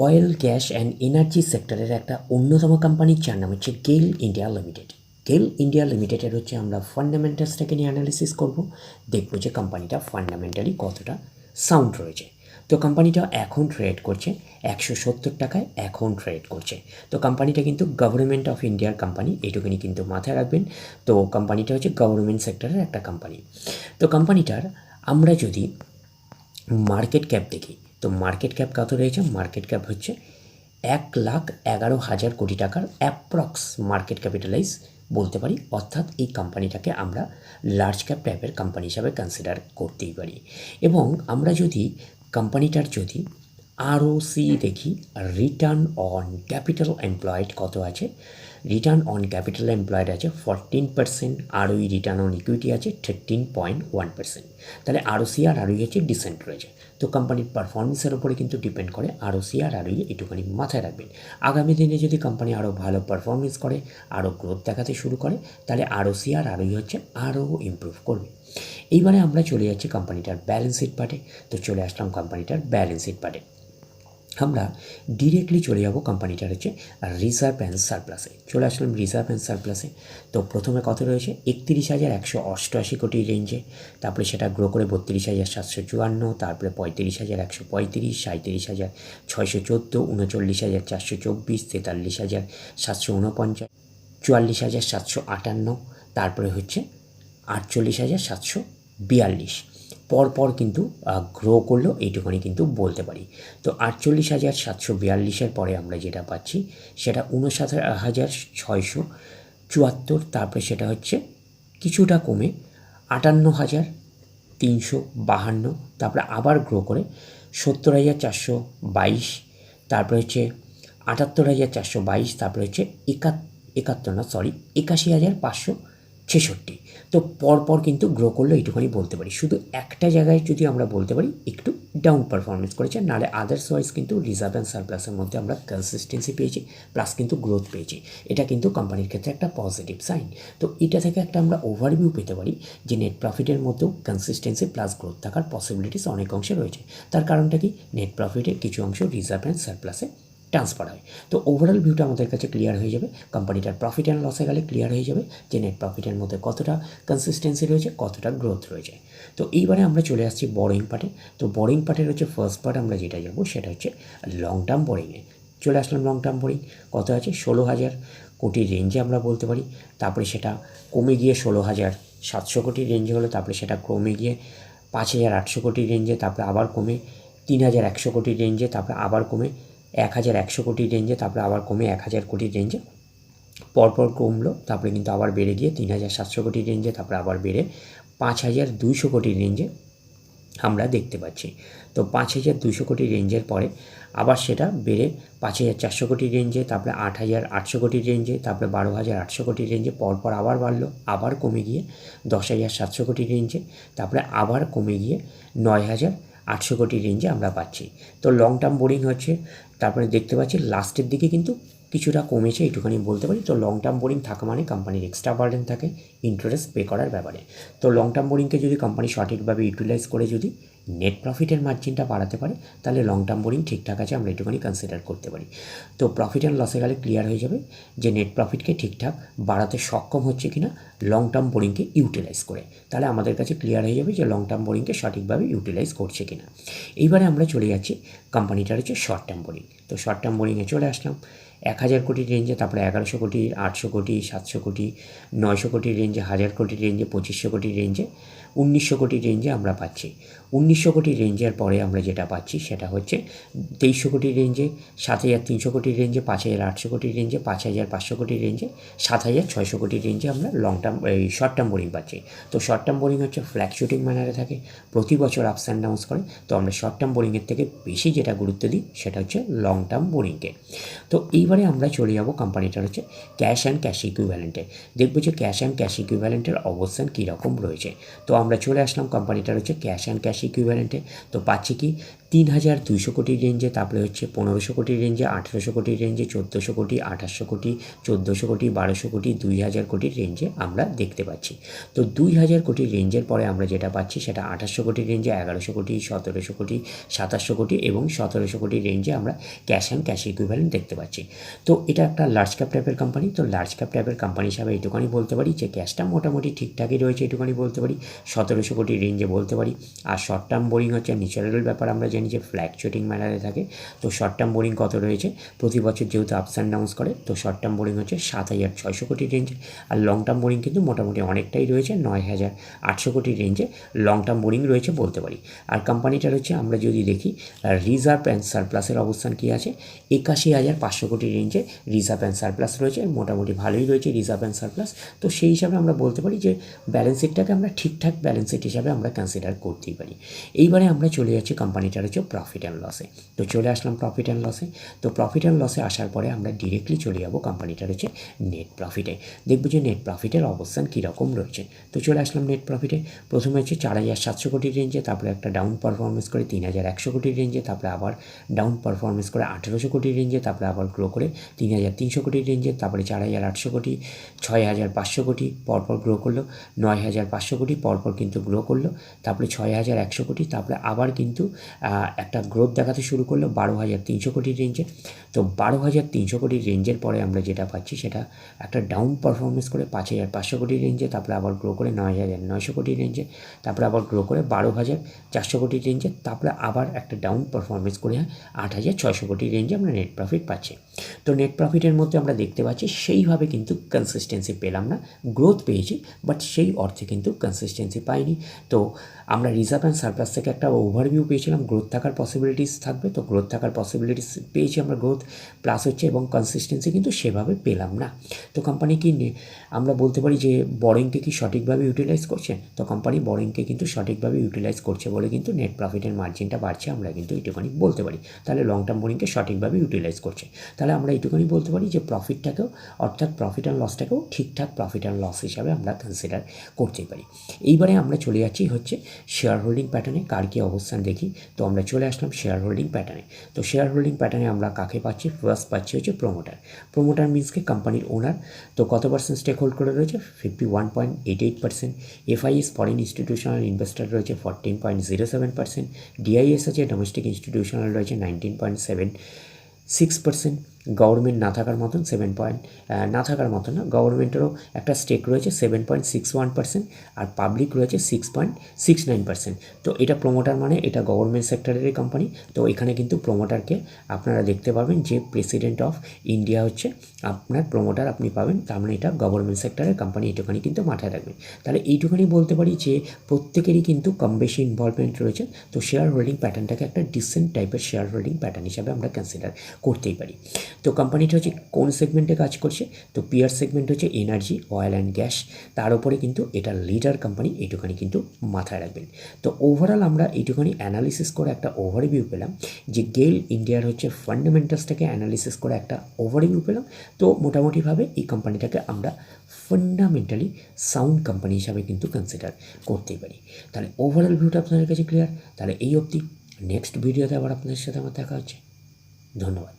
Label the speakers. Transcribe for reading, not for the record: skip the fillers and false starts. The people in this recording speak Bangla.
Speaker 1: অয়েল গ্যাস অ্যান্ড এনার্জি সেক্টরের একটা অন্যতম কোম্পানির যার নাম হচ্ছে গেল ইন্ডিয়া লিমিটেড। গেল ইন্ডিয়া লিমিটেডের হচ্ছে আমরা ফান্ডামেন্টালসটাকে নিয়ে অ্যানালিসিস করব, দেখব যে কোম্পানিটা ফান্ডামেন্টালি কতটা সাউন্ড রয়েছে। তো কোম্পানিটা এখন ট্রেড করছে 170 টাকায় এখন ট্রেড করছে। তো কোম্পানিটা কিন্তু গভর্নমেন্ট অফ ইন্ডিয়ার কোম্পানি, এইটুকুনি কিন্তু মাথায় রাখবেন। তো কোম্পানিটা হচ্ছে গভর্নমেন্ট সেক্টরের একটা কোম্পানি। তো কোম্পানিটার আমরা যদি মার্কেট ক্যাপ দেখি, তো মার্কেট ক্যাপ কত রয়েছে? মার্কেট ক্যাপ হচ্ছে 1,11,000 কোটি টাকার অ্যাপ্রক্স মার্কেট ক্যাপিটালাইজ বলতে পারি। অর্থাৎ এই কোম্পানিটাকে আমরা লার্জ ক্যাপ টাইপের কোম্পানি হিসাবে কনসিডার করতেই পারি। এবং আমরা যদি কোম্পানিটার যদি আরওসি দেখি, রিটার্ন অন ক্যাপিটাল এমপ্লয়েড কত আছে? রিটার্ন অন ক্যাপিটাল এমপ্লয়েড আছে 14%, আরওই রিটার্ন অন ইকুইটি আছে 13.1%। তাহলে আরওসি আর আরওই হচ্ছে ডিসেন্ট রয়েছে। তো কোম্পানির পারফরমেন্সের ওপরে কিন্তু ডিপেন্ড করে আরওসি আর আরওই, একটুখানি মাথায় রাখবেন। আগামী দিনে যদি কোম্পানি আরও ভালো পারফরমেন্স করে, আরও গ্রোথ দেখাতে শুরু করে, তাহলে আরওসি আর আরওই হচ্ছে আরও ইমপ্রুভ করবে। এইবারে আমরা চলে যাচ্ছি কোম্পানিটার ব্যালেন্স শিট পার্টে। তো চলে আসলাম কোম্পানিটার ব্যালেন্স শিট পার্টে। আমরা ডিরেক্টলি চলে যাব কোম্পানিটার হচ্ছে রিজার্ভ অ্যান্ড সারপ্লাসে। চলে আসলাম রিজার্ভ অ্যান্ড সারপ্লাসে। তো প্রথমে কত রয়েছে? 31,188 কোটির রেঞ্জে, তারপরে সেটা গ্রো করে 32,754, তারপরে 35,135, 37,614, 39,424, 43,749, 44,758, তারপরে হচ্ছে 48,742। পরপর কিন্তু গ্রো করলো, এইটুখানি কিন্তু বলতে পারি। তো 48,742-এর পরে আমরা যেটা পাচ্ছি সেটা 59,674, তারপরে সেটা হচ্ছে কিছুটা কমে 58,352, তারপরে আবার গ্রো করে 70,422, তারপরে হচ্ছে 78,422, তারপরে হচ্ছে 81,566। তো পরপর কিন্তু গ্রো করলো, এইটুখানি বলতে পারি। শুধু একটা জায়গায় যদি আমরা বলতে পারি একটু ডাউন পারফরমেন্স করেছে, নাহলে আদার্সওয়াইজ কিন্তু রিজার্ভ অ্যান্ড সারপ্লাসের মধ্যে আমরা কনসিস্টেন্সি পেয়েছি, প্লাস কিন্তু গ্রোথ পেয়েছি। এটা কিন্তু কোম্পানির ক্ষেত্রে একটা পজিটিভ সাইন। তো এটা থেকে একটা আমরা ওভারভিউ পেতে পারি যে নেট প্রফিটের মধ্যেও কনসিস্টেন্সি প্লাস গ্রোথ থাকার পসিবিলিটিস অনেক অংশে রয়েছে। তার কারণটা কি? নেট প্রফিটের কিছু অংশ রিজার্ভ অ্যান্ড সারপ্লাসে ট্রান্সফার হয়। তো ওভারঅল ভিউটা আমাদের কাছে ক্লিয়ার হয়ে যাবে। কোম্পানিটার প্রফিট অ্যান্ড লসে গেলে ক্লিয়ার হয়ে যাবে যে নেট প্রফিটের মধ্যে কতটা কনসিস্টেন্সি রয়েছে, কতটা গ্রোথ রয়েছে। তো এইবারে আমরা চলে আসছি বোরিং পার্টে। তো বোরিং পার্টের হচ্ছে ফার্স্ট পার্ট আমরা যেটা যাব সেটা হচ্ছে লং টার্ম বোরিংয়ে। চলে আসলাম লং টার্ম বোরিং, কত আছে? 16,000 কোটির রেঞ্জে আমরা বলতে পারি। তারপরে সেটা কমে গিয়ে 16,700 কোটির রেঞ্জে হলো, তারপরে সেটা কমে গিয়ে 5,800 কোটির রেঞ্জে, তারপরে আবার কমে 3,100 কোটির রেঞ্জে, তারপরে আবার কমে 1,100 কোটির রেঞ্জে, তারপরে আবার কমে 1,000 কোটির রেঞ্জে, পরপর কমলো, তারপরে কিন্তু আবার বেড়ে গিয়ে 3,700 কোটির রেঞ্জে, তারপরে আবার বেড়ে 5,200 কোটির রেঞ্জে আমরা দেখতে পাচ্ছি। তো 5,200 কোটির রেঞ্জের পরে আবার সেটা বেড়ে 5,400 কোটির রেঞ্জে, তারপরে 8,800 কোটির রেঞ্জে, তারপরে 12,800 কোটির রেঞ্জে, পরপর আবার বাড়লো, আবার কমে গিয়ে 10,700 কোটির রেঞ্জে, তারপরে আবার কমে গিয়ে 9,800 কোটির রেঞ্জে আমরা পাচ্ছি। তো লং টার্ম বোরিং হচ্ছে, তারপরে দেখতে পাচ্ছি লাস্টের দিকে কিন্তু কিছুটা কমেছে, এইটুখানি বলতে পারি। তো লং টার্ম বোরিং থাকা মানে কোম্পানির এক্সট্রা বার্ডেন থাকে ইন্টারেস্ট পে করার ব্যাপারে। তো লং টার্ম বোরিংকে যদি কোম্পানি সঠিকভাবে ইউটিলাইজ করে যদি নেট প্রফিটের মার্জিনটা বাড়াতে পারে, তাহলে লং টার্ম বোরিং ঠিকঠাক আছে, আমরা একটুখানি কনসিডার করতে পারি। তো প্রফিট অ্যান্ড লসে গেলে ক্লিয়ার হয়ে যাবে যে নেট প্রফিটকে ঠিকঠাক বাড়াতে সক্ষম হচ্ছে কিনা লং টার্ম বোরিংকে ইউটিলাইজ করে। তাহলে আমাদের কাছে ক্লিয়ার হয়ে যাবে যে লং টার্ম বোরিংকে সঠিকভাবে ইউটিলাইজ করছে কিনা। এইবারে আমরা চলে যাচ্ছি কোম্পানিটার হচ্ছে শর্ট টার্ম বোরিং। তো শর্ট টার্ম বোরিংয়ে চলে আসলাম 1,000 কোটির রেঞ্জে, তারপরে 1,100 কোটি, 800 কোটি, 700 কোটি, 900 কোটির রেঞ্জে, 1,000 কোটির রেঞ্জে, 2,500 কোটির রেঞ্জে, 1,900 কোটির রেঞ্জে আমরা পাচ্ছি। 1,900 কোটির রেঞ্জের পরে আমরা যেটা পাচ্ছি সেটা হচ্ছে 2,300 কোটির রেঞ্জে, 7,300 কোটির রেঞ্জে, 5,800 কোটির রেঞ্জে, 5,500 কোটির রেঞ্জে, 7,600 কোটির রেঞ্জে আমরা long term short term boring পাচ্ছি। তো শর্ট টার্ম বোরিং হচ্ছে ফ্ল্যাকচুয়েটিং ম্যানারে থাকে, প্রতি বছর আপস অ্যান্ড ডাউন্স করে। তো আমরা শর্ট টার্ম বোরিংয়ের থেকে বেশি যেটা গুরুত্ব দিই সেটা হচ্ছে লং টার্ম বোরিংকে। তো এইবারে আমরা চলে যাব কোম্পানিটার হচ্ছে ক্যাশ অ্যান্ড ক্যাশ ইকুইভ্যালেন্টে, দেখব যে ক্যাশ অ্যান্ড ক্যাশ ইকুইভ্যালেন্টের অবস্থান কীরকম রয়েছে। তো আমরা চলে আসলাম কোম্পানিটার হচ্ছে ক্যাশ অ্যান্ড ক্যাশ ইকুইভ্যালেন্টে। তো পাচ্ছি কি 3,200 কোটির রেঞ্জে, তারপরে হচ্ছে 1,500 কোটির রেঞ্জে, 1,800 কোটির রেঞ্জে, 1,400 কোটি, 2,800 কোটি, 1,400 কোটি, 1,200 কোটি, 2,000 কোটির রেঞ্জে আমরা দেখতে পাচ্ছি। তো 2,000 কোটির রেঞ্জের পরে আমরা যেটা পাচ্ছি সেটা 2,800 কোটির রেঞ্জে, 1,100 কোটি, 1,700 কোটি, 2,700 কোটি এবং 1,700 কোটির রেঞ্জে আমরা ক্যাশ অ্যান্ড ক্যাশ ইকুইভ্যালেন্ট দেখতে পাচ্ছি। তো এটা একটা লার্জ ক্যাপ টাইপের কোম্পানি। তো লার্জ ক্যাপ টাইপের কোম্পানি হিসাবে এইটুখানি বলতে পারি যে ক্যাশটা মোটামুটি ঠিকঠাকই রয়েছে, এইটুখানি বলতে পারি। 1,700 কোটির রেঞ্জে বলতে পারি। আর শর্ট টার্ম বোরিং হচ্ছে ন্যাচারাল ব্যাপার, আমরা জানি যে ফ্ল্যাকচুয়েটিং ম্যানারে থাকে। তো শর্ট টার্ম বোরিং কত রয়েছে প্রতি বছর যেহেতু আপস অ্যান্ড ডাউন্স করে, তো শর্ট টার্ম বোরিং হচ্ছে 7,600 কোটির রেঞ্জে। আর লং টার্ম বোরিং কিন্তু মোটামুটি অনেকটাই রয়েছে, 9,800 কোটির রেঞ্জে লং টার্ম বোরিং রয়েছে বলতে পারি। আর কোম্পানিটার হচ্ছে আমরা যদি দেখি রিজার্ভ অ্যান্ড সারপ্লাসের অবস্থান কী আছে, 81,500 কোটির রেঞ্জে রিজার্ভ অ্যান্ড সারপ্লাস রয়েছে, মোটামুটি ভালোই রয়েছে রিজার্ভ অ্যান্ড সারপ্লাস। তো সেই হিসাবে আমরা বলতে পারি যে ব্যালেন্স শিটটাকে আমরা ঠিকঠাক ব্যালেন্স শিট হিসাবে আমরা কনসিডার করতেই পারি। এইবারে আমরা চলে যাচ্ছি কোম্পানিটার হচ্ছে প্রফিট অ্যান্ড লসে। তো চলে আসলাম প্রফিট অ্যান্ড লসে। তো প্রফিট অ্যান্ড লসে আসার পরে আমরা ডিরেক্টলি চলে যাবো কোম্পানিটার হচ্ছে নেট প্রফিটে। দেখবো যে নেট প্রফিটের অবস্থান কীরকম রয়েছে। তো চলে আসলাম নেট প্রফিটে। প্রথমে হচ্ছে 4,700 কোটির রেঞ্জে, তারপরে একটা ডাউন পারফরমেন্স করে 3,100 কোটির রেঞ্জে, তারপরে আবার ডাউন পারফরমেন্স করে 1,800 কোটির রেঞ্জে, তারপরে আবার গ্রো করে 3,300 কোটির রেঞ্জে, তারপরে 4,800 কোটি, 6,500 কোটি, পরপর গ্রো করলো 9,500 কোটি, পরপর কিন্তু গ্রো করলো, তারপরে 6,100 কোটি, তারপরে আবার কিন্তু একটা গ্রোথ দেখাতে শুরু করলো 12,300 কোটির রেঞ্জে। তো 12,300 কোটির রেঞ্জের পরে আমরা যেটা পাচ্ছি সেটা একটা ডাউন পারফরমেন্স করে 5,500 কোটির রেঞ্জে, তারপরে আবার গ্রো করে 9,900 কোটির রেঞ্জে, তারপরে আবার গ্রো করে 12,400 কোটির রেঞ্জে, তারপরে আবার একটা ডাউন পারফরমেন্স করে 8,600 কোটির রেঞ্জে আমরা নেট প্রফিট পাচ্ছি। তো নেট প্রফিটের মধ্যে আমরা দেখতে পাচ্ছি সেইভাবে কিন্তু কনসিস্টেন্সি পেলাম না, গ্রোথ পেয়েছি বাট সেই অর্থে কিন্তু কনসিস্টেন্সি পাইনি। তো আমরা রিজার্ভ অ্যান্ড সারপ্লাস থেকে একটা ওভারভিউ পেয়েছিলাম, গ্রোথ থাকার পসিবিলিটিস থাকবে, তো গ্রোথ থাকার পসিবিলিটিস পেয়েছি আমরা, গ্রোথ প্লাস হচ্ছে, এবং কনসিস্টেন্সি কিন্তু সেভাবে পেলাম না। তো কোম্পানি কি আমরা বলতে পারি যে বরিংকে কি সঠিকভাবে ইউটিলাইজ করছে? তো কোম্পানি বরিংকে কিন্তু সঠিকভাবে ইউটিলাইজ করছে বলে কিন্তু নেট প্রফিটের মার্জিনটা বাড়ছে, আমরা কিন্তু এইটুখানি বলতে পারি। তাহলে লং টার্ম বোরিংকে সঠিকভাবে ইউটিলাইজ করছে, তাহলে আমরা এইটুখানি বলতে পারি যে প্রফিটটাকেও, অর্থাৎ প্রফিট অ্যান্ড লসটাকেও ঠিকঠাক প্রফিট অ্যান্ড লস হিসাবে আমরা কনসিডার করতেই পারি। এইবারে আমরা চলে যাচ্ছি হচ্ছে শেয়ার হোল্ডিং প্যাটার্নে, কার কী অবস্থান দেখি। তো আমরা চলে আসলাম শেয়ার হোল্ডিং প্যাটার্নে। তো শেয়ার হোল্ডিং প্যাটার্নে আমরা কাকে পাচ্ছি? ফার্স্ট পাচ্ছি হচ্ছে প্রোমোটার। প্রোমোটার মিনসকে কোম্পানির ওনার। তো কত পার্সেন্ট স্টেক হোল্ড করে রয়েছে? 51.88%। এফআইএস ফরেন ইনস্টিটিউশনাল ইনভেস্টার রয়েছে 14.07%। ডিআইএস আছে ডোমেস্টিক ইনস্টিটিউশনাল রয়েছে 19.76%। গভর্নমেন্ট না থাকার মতন না থাকার মতন না, গভর্নমেন্টেরও একটা স্টেক রয়েছে 7.61%, আর পাবলিক রয়েছে 6.69%। তো এটা প্রোমোটার মানে এটা গভর্নমেন্ট সেক্টরেরই কোম্পানি। তো এখানে কিন্তু প্রোমোটারকে আপনারা দেখতে পাবেন যে প্রেসিডেন্ট অফ ইন্ডিয়া হচ্ছে আপনার প্রোমোটার আপনি পাবেন, তার মানে এটা গভর্নমেন্ট সেক্টরের কোম্পানি, এইটুখানি কিন্তু মাথায় রাখবেন। তাহলে এইটুখানি বলতে পারি যে প্রত্যেকেরই কিন্তু কম বেশি ইনভলভমেন্ট রয়েছে। তো শেয়ার হোল্ডিং প্যাটার্নটাকে একটা ডিসেন্ট টাইপের শেয়ার হোল্ডিং প্যাটার্ন হিসাবে আমরা কনসিডার করতেই পারি। তো কোম্পানিটা হচ্ছে কোন সেগমেন্টে কাজ করছে? তো পিয়ার সেগমেন্ট হচ্ছে এনার্জি, অয়েল অ্যান্ড গ্যাস, তার উপরে কিন্তু এটা লিডার কোম্পানি, এইটুখানি কিন্তু মাথায় রাখবেন। তো ওভারঅল আমরা এইটুখানি অ্যানালিসিস করে একটা ওভারভিউ পেলাম যে গেল ইন্ডিয়ার হচ্ছে ফান্ডামেন্টালসটাকে অ্যানালিসিস করে একটা ওভারভিউ পেলাম। তো মোটামুটিভাবে এই কোম্পানিটাকে আমরা ফান্ডামেন্টালি সাউন্ড কোম্পানি হিসাবে কিন্তু কনসিডার করতেই পারি। তাহলে ওভারঅল ভিউটা আপনাদের কাছে ক্লিয়ার? তাহলে এই অবধি, নেক্সট ভিডিওতে আবার আপনাদের সাথে আমার দেখা হচ্ছে। ধন্যবাদ।